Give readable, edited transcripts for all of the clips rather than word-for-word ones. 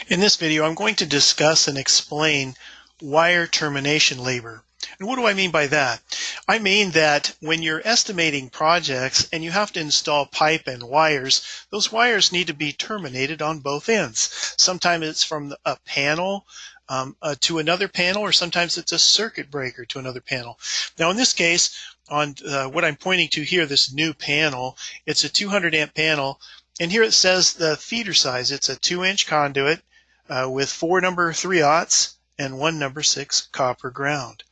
In this video, I'm going to discuss and explain wire termination labor. And what do I mean by that? I mean that when you're estimating projects and you have to install pipe and wires, those wires need to be terminated on both ends. Sometimes it's from a panel to another panel, or sometimes it's a circuit breaker to another panel. Now in this case, on what I'm pointing to here, this new panel, it's a 200 amp panel. And here it says the feeder size. It's a 2-inch conduit with 4 number 3/0 and 1 number 6 copper ground.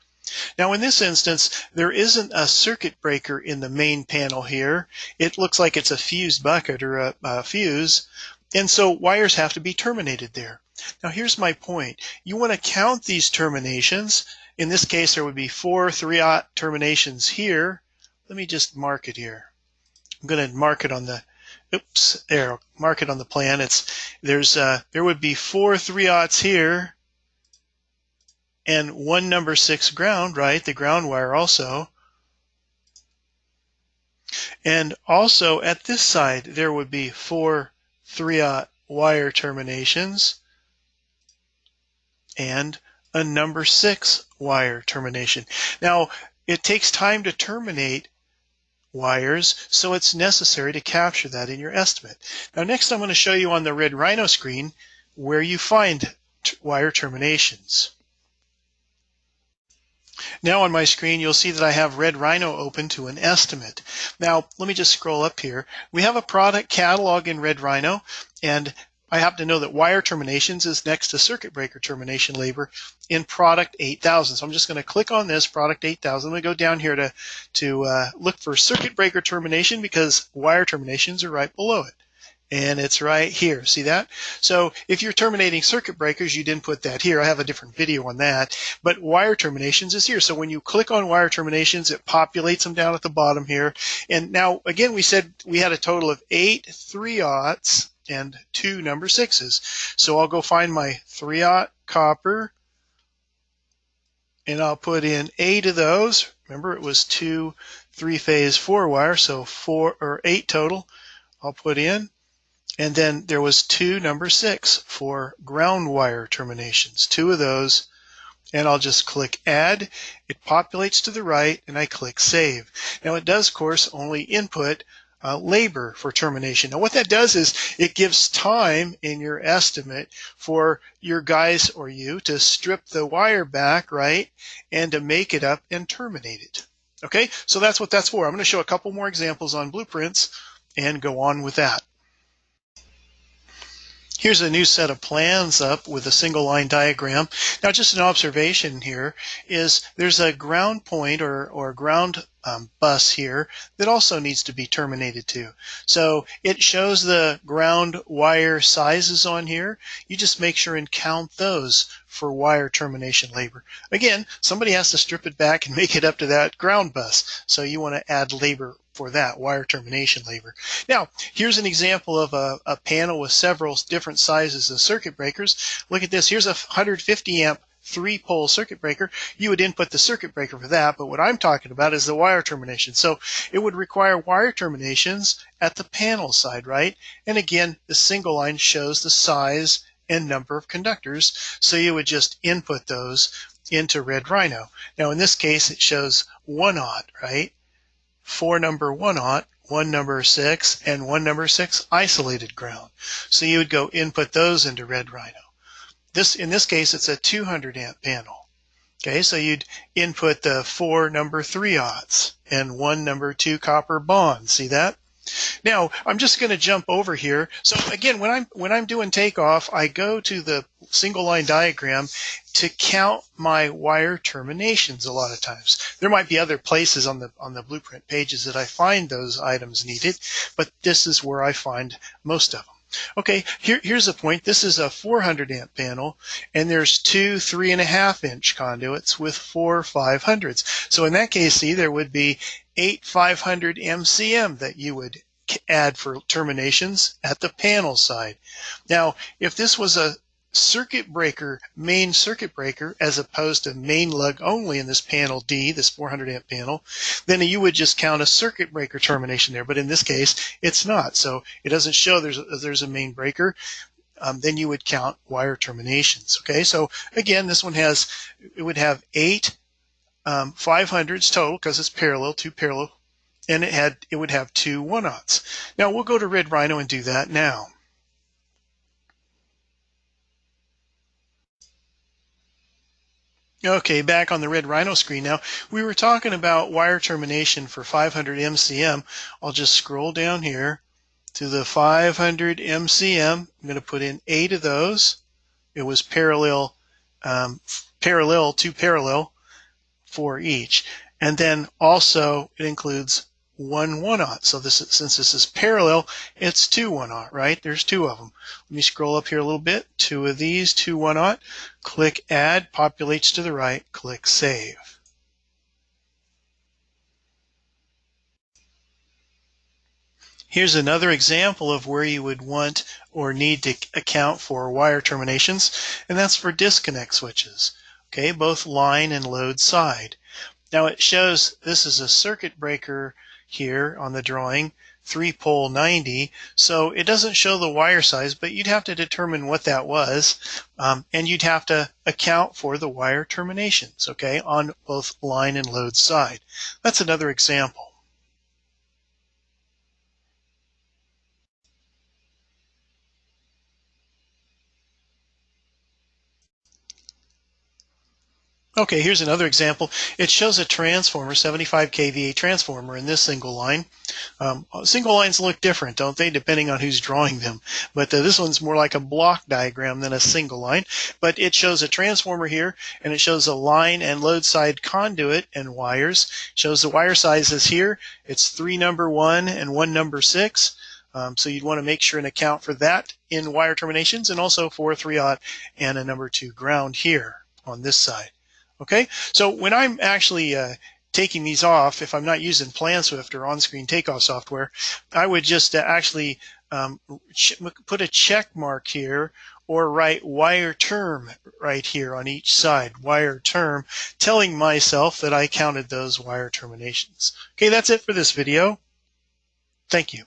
Now in this instance, there isn't a circuit breaker in the main panel here. It looks like it's a fused bucket or a fuse, and so wires have to be terminated there. Now here's my point. You want to count these terminations. In this case, there would be 4 3/0 terminations here. Let me just mark it here. I'm going to mark it on the mark it on the plan. There would be 4 3/0 here and 1 number 6 ground, right? The ground wire also. And also at this side there would be 4 3/0 wire terminations and a number 6 wire termination. Now it takes time to terminate wires, so it's necessary to capture that in your estimate. Now next I'm going to show you on the red Rhino screen where you find wire terminations. Now on my screen you'll see that I have red Rhino open to an estimate. Now let me just scroll up here. We have a product catalog in red Rhino, and I happen to know that wire terminations is next to circuit breaker termination labor in product 8000. So I'm just going to click on this product 8000. I'm going to go down here to look for circuit breaker termination because wire terminations are right below it. And it's right here. See that? So if you're terminating circuit breakers, you didn't put that here. I have a different video on that. But wire terminations is here. So when you click on wire terminations, it populates them down at the bottom here. And now, again, we said we had a total of 8 3/0 and 2 number 6s. So I'll go find my 3/0 copper, and I'll put in 8 of those. Remember, it was 2 3-phase 4 wire, so 4 or 8 total I'll put in. And then there was 2 number 6 for ground wire terminations, 2 of those, and I'll just click add. It populates to the right, and I click save. Now it does, of course, only input labor for termination. Now what that does is it gives time in your estimate for your guys or you to strip the wire back, right, and to make it up and terminate it. Okay, so that's what that's for. I'm going to show a couple more examples on blueprints and go on with that. Here's a new set of plans up with a single line diagram. Now just an observation here is there's a ground point or ground bus here that also needs to be terminated too. So it shows the ground wire sizes on here. You just make sure and count those for wire termination labor. Again, somebody has to strip it back and make it up to that ground bus. So you want to add labor for that, wire termination labor. Now, here's an example of a panel with several different sizes of circuit breakers. Look at this. Here's a 150 amp 3-pole circuit breaker. You would input the circuit breaker for that, but what I'm talking about is the wire termination. So it would require wire terminations at the panel side, right? And again, the single line shows the size and number of conductors, so you would just input those into red Rhino. Now in this case, it shows 1/0, right? 4 number 1/0, 1 number 6, and 1 number 6 isolated ground. So you would go input those into red Rhino. In this case, it's a 200 amp panel. Okay, so you'd input the 4 number 3/0 and 1 number 2 copper bond. See that? Now I'm just going to jump over here. So again, when I'm doing takeoff, I go to the single line diagram to count my wire terminations. A lot of times there might be other places on the blueprint pages that I find those items needed, but this is where I find most of them. Okay, here's a point. This is a 400 amp panel, and there's 2 3.5 inch conduits with 4 500s. So in that case, see, there would be 8 500 MCM that you would add for terminations at the panel side. Now, if this was a circuit breaker, main circuit breaker, as opposed to main lug only in this panel D, this 400 amp panel, then you would just count a circuit breaker termination there. But in this case, it's not. So it doesn't show there's a main breaker. then you would count wire terminations. Okay, so again, this one it would have 8 500s total because it's parallel, 2 parallel, and it would have 2 1/0s. Now we'll go to Red Rhino and do that now. Okay, back on the Red Rhino screen now. We were talking about wire termination for 500 MCM. I'll just scroll down here to the 500 MCM. I'm going to put in 8 of those. It was parallel, 2 parallel for each. And then also it includes 1 1/0. So since this is parallel, it's 2 1/0, right? There's 2 of them. Let me scroll up here a little bit. 2 of these, 2 1/0. Click Add, populates to the right. Click Save. Here's another example of where you would want or need to account for wire terminations, and that's for disconnect switches. Okay, both line and load side. Now it shows this is a circuit breaker here on the drawing, 3-pole 90, so it doesn't show the wire size, but you'd have to determine what that was, and you'd have to account for the wire terminations, okay, on both line and load side. That's another example. Okay, here's another example. It shows a transformer, 75 kVA transformer in this single line. Single lines look different, don't they, depending on who's drawing them. But this one's more like a block diagram than a single line. But it shows a transformer here, and it shows a line and load side conduit and wires. It shows the wire sizes here. It's 3 number 1 and 1 number 6. So you'd want to make sure and account for that in wire terminations, and also for 3/0 and a number 2 ground here on this side. Okay, so when I'm actually taking these off, if I'm not using PlanSwift or on-screen takeoff software, I would just actually put a check mark here or write wire term right here on each side, wire term, telling myself that I counted those wire terminations. Okay, that's it for this video. Thank you.